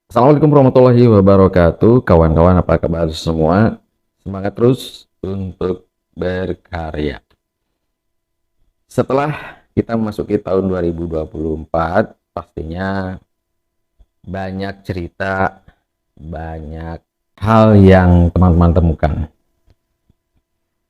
Assalamualaikum warahmatullahi wabarakatuh. Kawan-kawan, apa kabar semua? Semangat terus untuk berkarya. Setelah kita memasuki tahun 2024, pastinya banyak cerita, banyak hal yang teman-teman temukan.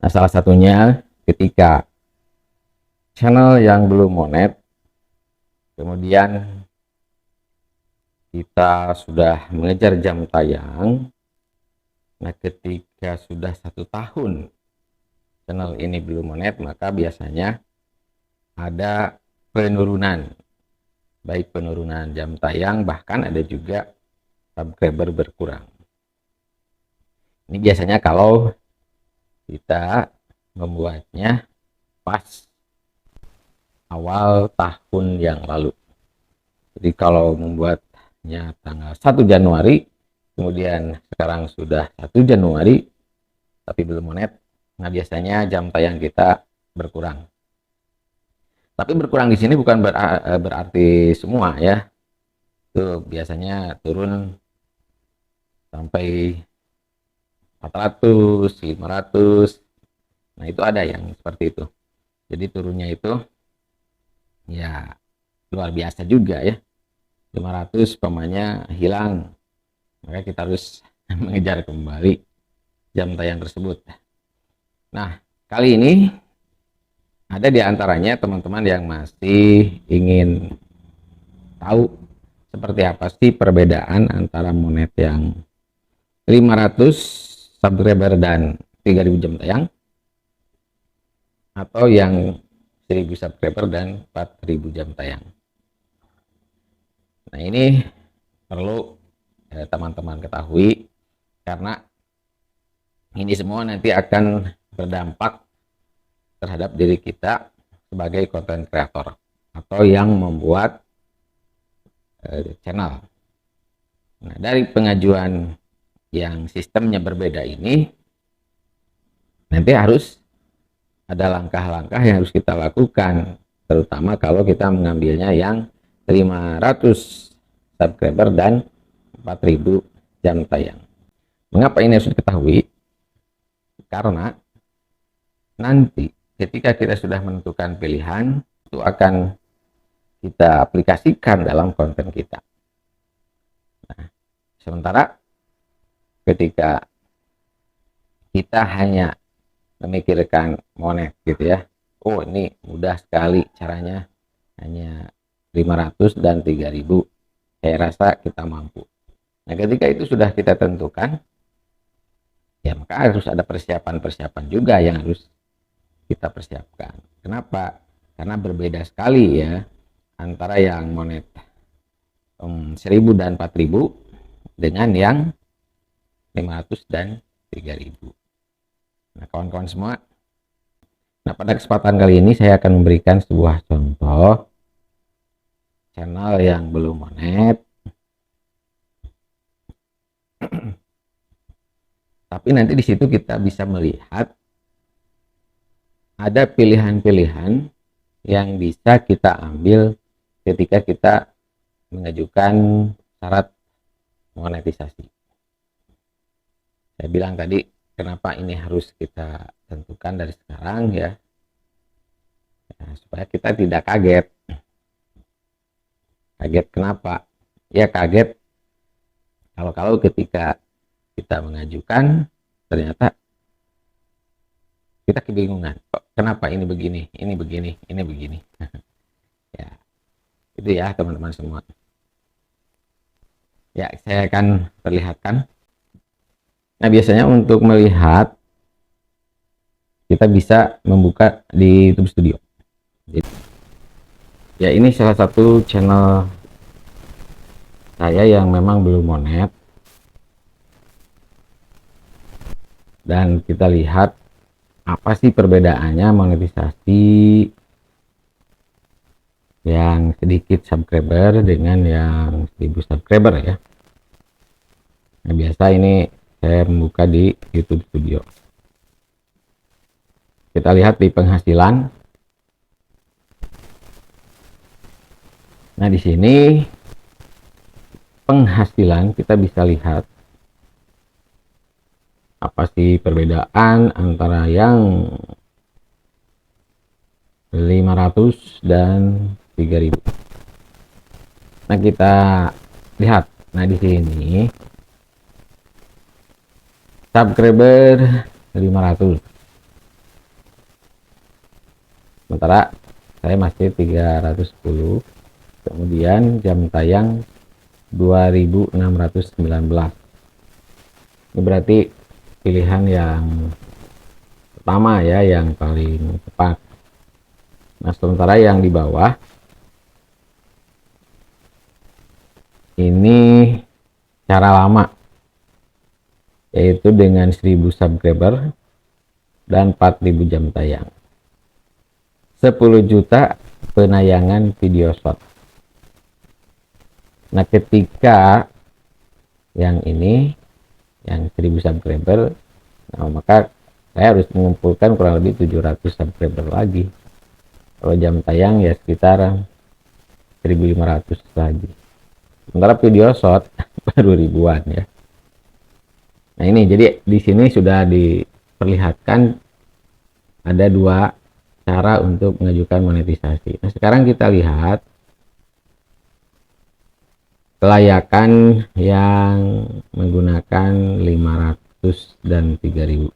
Nah, salah satunya ketika channel yang belum monet, kemudian kita sudah mengejar jam tayang. Nah, ketika sudah 1 tahun channel ini belum monet, maka biasanya ada penurunan, baik penurunan jam tayang, bahkan ada juga subscriber berkurang. Ini biasanya kalau kita membuatnya pas awal tahun yang lalu. Jadi kalau membuatnya tanggal 1 Januari, kemudian sekarang sudah 1 Januari, tapi belum monet, nah biasanya jam tayang kita berkurang. Tapi berkurang di sini bukan berarti semua ya. Itu biasanya turun sampai 400, 500. Nah, itu ada yang seperti itu. Jadi turunnya itu ya luar biasa juga ya. 500 pamannya hilang. Maka kita harus mengejar kembali jam tayang tersebut. Nah, kali ini ada di antaranya teman-teman yang masih ingin tahu seperti apa sih perbedaan antara monet yang 500 subscriber dan 3000 jam tayang, atau yang 1000 subscriber dan 4000 jam tayang. Nah, ini perlu teman-teman ketahui, karena ini semua nanti akan berdampak terhadap diri kita sebagai content creator atau yang membuat channel. Nah, dari pengajuan yang sistemnya berbeda ini, nanti harus ada langkah-langkah yang harus kita lakukan, terutama kalau kita mengambilnya yang 500 subscriber dan 4000 jam tayang. Mengapa ini harus diketahui? Karena nanti ketika kita sudah menentukan pilihan, itu akan kita aplikasikan dalam konten kita. Nah, sementara ketika kita hanya memikirkan monet gitu ya, oh ini mudah sekali caranya, hanya 500 dan 3000, saya rasa kita mampu. Nah, ketika itu sudah kita tentukan, ya maka harus ada persiapan-persiapan juga yang harus kita persiapkan. Kenapa? Karena berbeda sekali ya antara yang monet 1000 dan 4000 dengan yang 500 dan 3000. Nah, kawan-kawan semua, nah pada kesempatan kali ini saya akan memberikan sebuah contoh channel yang belum monet, tapi nanti di situ kita bisa melihat ada pilihan-pilihan yang bisa kita ambil ketika kita mengajukan syarat monetisasi. Saya bilang tadi, kenapa ini harus kita tentukan dari sekarang ya, supaya kita tidak kaget. Kaget kenapa? Ya kaget kalau ketika kita mengajukan ternyata kita kebingungan, kok kenapa ini begini, ini begini, ini begini. Ya, itu ya teman-teman semua. Ya, saya akan perlihatkan. Nah, biasanya untuk melihat, kita bisa membuka di YouTube Studio. Ya, ini salah satu channel saya yang memang belum monet, dan kita lihat apa sih perbedaannya monetisasi yang sedikit subscriber dengan yang 1000 subscriber ya. Nah, biasa ini saya membuka di YouTube Studio. Kita lihat di penghasilan. Nah, di sini penghasilan, kita bisa lihat apa sih perbedaan antara yang 500 dan 3000. Nah, kita lihat. Nah, di sini subscriber 500. Sementara saya masih 310. Kemudian jam tayang 2619. Ini berarti pilihan yang pertama ya, yang paling tepat. Nah, sementara yang di bawah ini cara lama, yaitu dengan 1000 subscriber dan 4000 jam tayang, 10 juta penayangan video short. Nah, ketika yang ini, yang 1000 subscriber, nah maka saya harus mengumpulkan kurang lebih 700 subscriber lagi. Kalau jam tayang ya sekitar 1500 lagi. Sementara video short baru ribuan ya. Nah, ini jadi di sini sudah diperlihatkan ada dua cara untuk mengajukan monetisasi. Nah, sekarang kita lihat kelayakan yang menggunakan 500 dan 3000.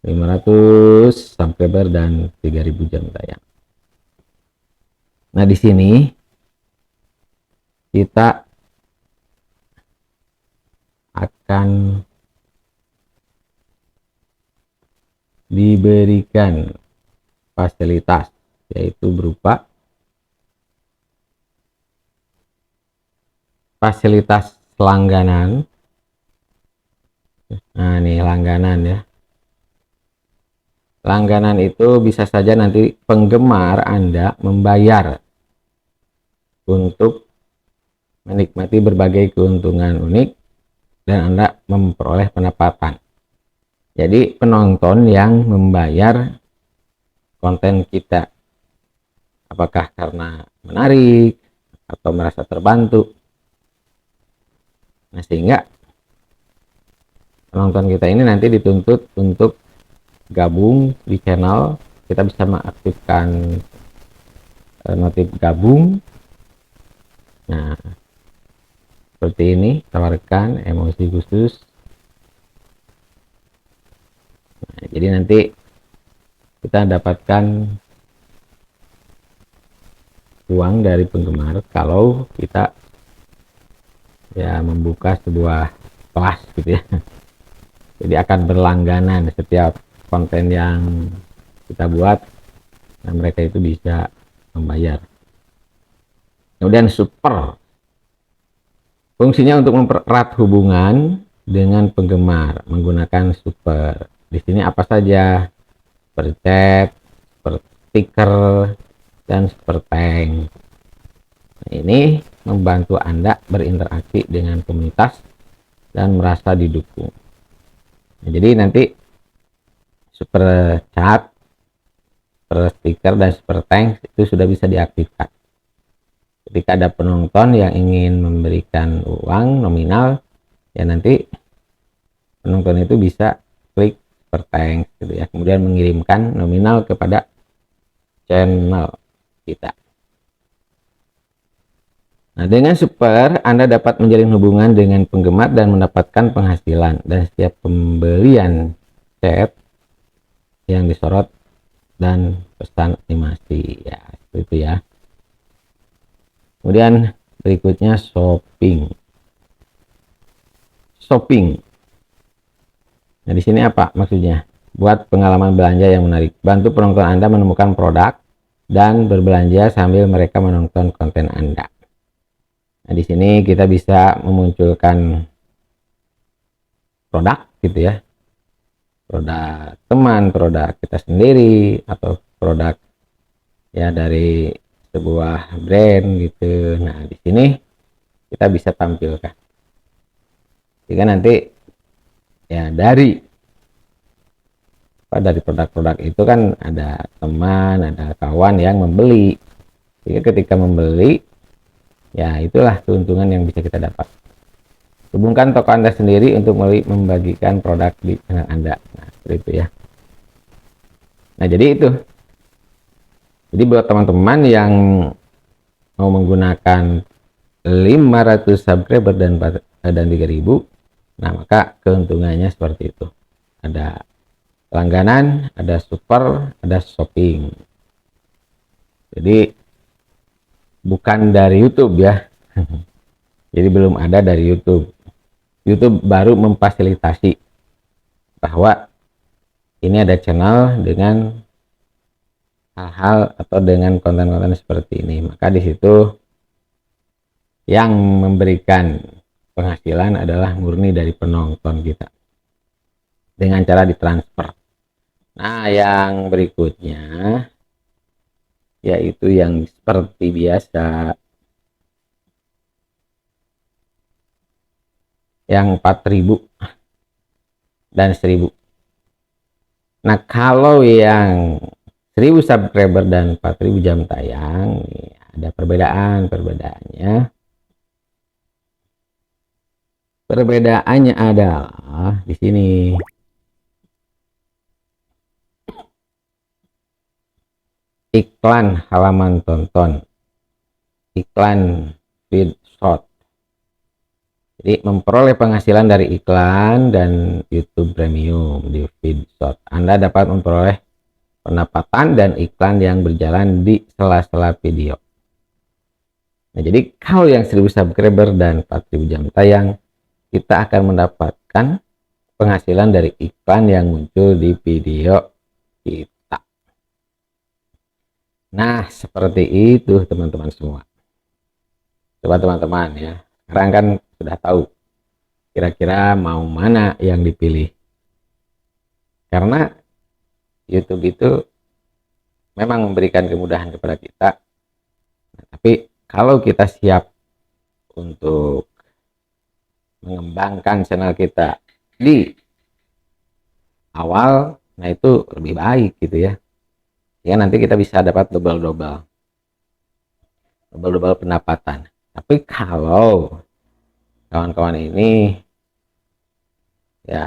500 subscriber dan 3000 jam tayang. Nah, di sini kita akan diberikan fasilitas, yaitu berupa fasilitas langganan. Nah, ini langganan ya. Langganan itu bisa saja nanti penggemar Anda membayar untuk menikmati berbagai keuntungan unik dan Anda memperoleh pendapatan. Jadi penonton yang membayar konten kita, apakah karena menarik atau merasa terbantu. Nah, sehingga penonton kita ini nanti dituntut untuk gabung di channel. Kita bisa mengaktifkan notif gabung. Nah, seperti ini, tawarkan emosi khusus. Nah, jadi nanti kita dapatkan uang dari penggemar kalau kita ya membuka sebuah kelas gitu ya. Jadi akan berlangganan setiap konten yang kita buat. Nah, mereka itu bisa membayar. Kemudian super, fungsinya untuk mempererat hubungan dengan penggemar menggunakan super. Di sini apa saja? Super chat, super stiker, dan super thank. Nah, ini membantu Anda berinteraksi dengan komunitas dan merasa didukung. Nah, jadi nanti super chat, super stiker, dan super thank itu sudah bisa diaktifkan. Ketika ada penonton yang ingin memberikan uang nominal, ya nanti penonton itu bisa klik super thank gitu ya, kemudian mengirimkan nominal kepada channel kita. Nah, dengan super Anda dapat menjalin hubungan dengan penggemar dan mendapatkan penghasilan, dan setiap pembelian chat yang disorot dan pesan animasi ya, seperti itu ya. Kemudian berikutnya shopping. Nah, di sini apa maksudnya? Buat pengalaman belanja yang menarik. Bantu penonton Anda menemukan produk dan berbelanja sambil mereka menonton konten Anda. Nah, di sini kita bisa memunculkan produk gitu ya. Produk teman, produk kita sendiri, atau produk ya dari sebuah brand gitu. Nah, di sini kita bisa tampilkan. Jika nanti ya dari produk-produk itu kan ada teman, ada kawan yang membeli. Jadi ketika membeli, Ya, itulah keuntungan yang bisa kita dapat. Hubungkan toko Anda sendiri untuk membagikan produk di channel Anda. Nah, seperti itu ya. Nah, jadi itu. Jadi buat teman-teman yang mau menggunakan 500 subscriber dan 3000, nah maka keuntungannya seperti itu. Ada langganan, ada super, ada shopping. Jadi bukan dari YouTube ya. Jadi belum ada dari YouTube. YouTube baru memfasilitasi bahwa ini ada channel dengan hal-hal atau dengan konten-konten seperti ini. Maka di situ yang memberikan penghasilan adalah murni dari penonton kita dengan cara ditransfer. Nah, yang berikutnya yaitu yang seperti biasa, yang 4000 dan 1000. Nah, kalau yang 1000 subscriber dan 4000 jam tayang, ada perbedaannya. Perbedaannya adalah di sini. Iklan halaman tonton, iklan feed short. Jadi memperoleh penghasilan dari iklan dan YouTube Premium di feed short. Anda dapat memperoleh pendapatan dan iklan yang berjalan di sela-sela video. Nah, jadi kalau yang 1000 subscriber dan 4000 jam tayang, kita akan mendapatkan penghasilan dari iklan yang muncul di video kita. Nah, seperti itu teman-teman semua. Coba teman-teman ya, sekarang kan sudah tahu kira-kira mau mana yang dipilih. Karena YouTube itu memang memberikan kemudahan kepada kita. Nah, tapi kalau kita siap untuk mengembangkan channel kita di awal, nah itu lebih baik gitu ya. Ya nanti kita bisa dapat double pendapatan. Tapi kalau kawan-kawan ini ya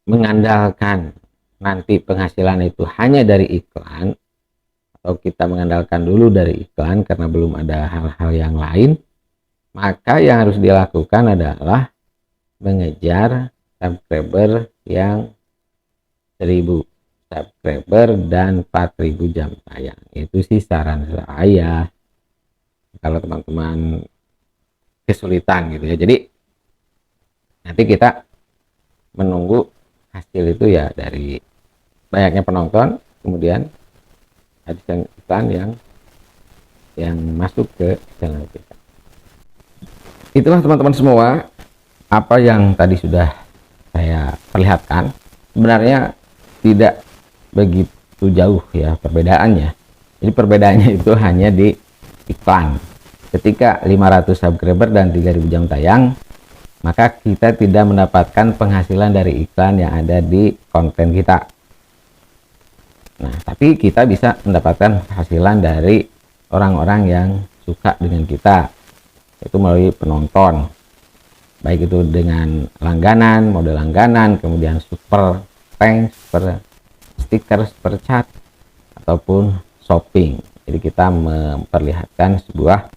mengandalkan nanti penghasilan itu hanya dari iklan, atau kita mengandalkan dulu dari iklan karena belum ada hal-hal yang lain, maka yang harus dilakukan adalah mengejar subscriber yang 1000 subscriber dan 4000 jam tayang. Itu sih saran saya kalau teman-teman kesulitan gitu ya. Jadi nanti kita menunggu hasil itu ya dari banyaknya penonton, kemudian ada iklan yang masuk ke channel kita. Itulah teman-teman semua apa yang tadi sudah saya perlihatkan. Sebenarnya tidak begitu jauh ya perbedaannya. Jadi perbedaannya itu hanya di iklan. Ketika 500 subscriber dan 3000 jam tayang, maka kita tidak mendapatkan penghasilan dari iklan yang ada di konten kita. Nah, tapi kita bisa mendapatkan penghasilan dari orang-orang yang suka dengan kita, itu melalui penonton, baik itu dengan langganan, mode langganan, kemudian super thanks, super stiker, super chat, ataupun shopping. Jadi kita memperlihatkan sebuah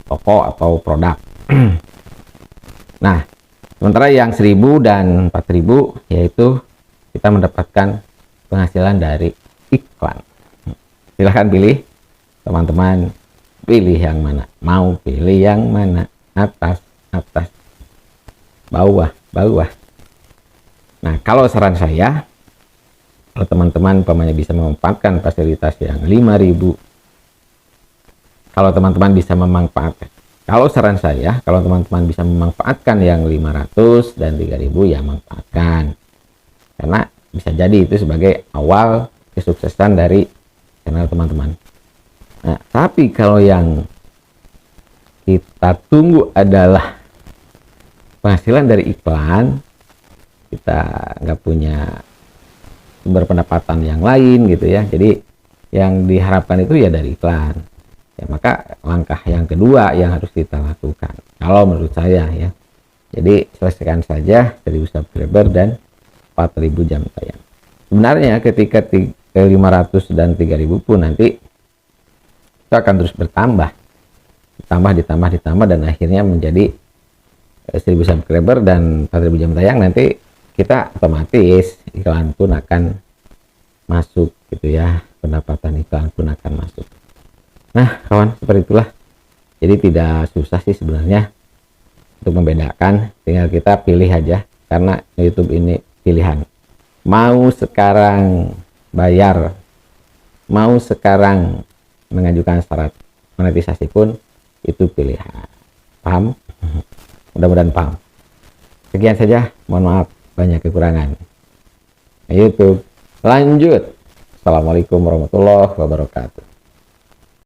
toko atau produk. Nah, sementara yang 1000 dan 4000 yaitu kita mendapatkan penghasilan dari iklan. Silahkan pilih teman-teman, pilih yang mana, mau pilih yang mana, atas, bawah. Nah, kalau saran saya, kalau teman-teman bisa memanfaatkan fasilitas yang 5000, kalau teman-teman bisa memanfaatkan, kalau saran saya, kalau teman-teman bisa memanfaatkan yang 500 dan 3000 ya manfaatkan, karena bisa jadi itu sebagai awal kesuksesan dari channel teman-teman. Nah, tapi kalau yang kita tunggu adalah penghasilan dari iklan, kita nggak punya sumber pendapatan yang lain gitu ya, jadi yang diharapkan itu ya dari iklan. ya maka langkah yang kedua yang harus kita lakukan kalau menurut saya ya. Jadi selesaikan saja 1000 subscriber dan 4000 jam tayang. Sebenarnya ketika 500 dan 3000 pun nanti itu akan terus bertambah, ditambah dan akhirnya menjadi 1000 subscriber dan 4000 jam tayang. Nanti kita otomatis iklan pun akan masuk gitu ya, pendapatan iklan pun akan masuk. Nah kawan, seperti itulah. Jadi tidak susah sih sebenarnya untuk membedakan, tinggal kita pilih aja, karena YouTube ini pilihan. Mau sekarang bayar, mau sekarang mengajukan syarat monetisasi pun itu pilihan. Paham? Mudah-mudahan paham. Sekian saja, mohon maaf banyak kekurangan. YouTube lanjut. Assalamualaikum warahmatullahi wabarakatuh.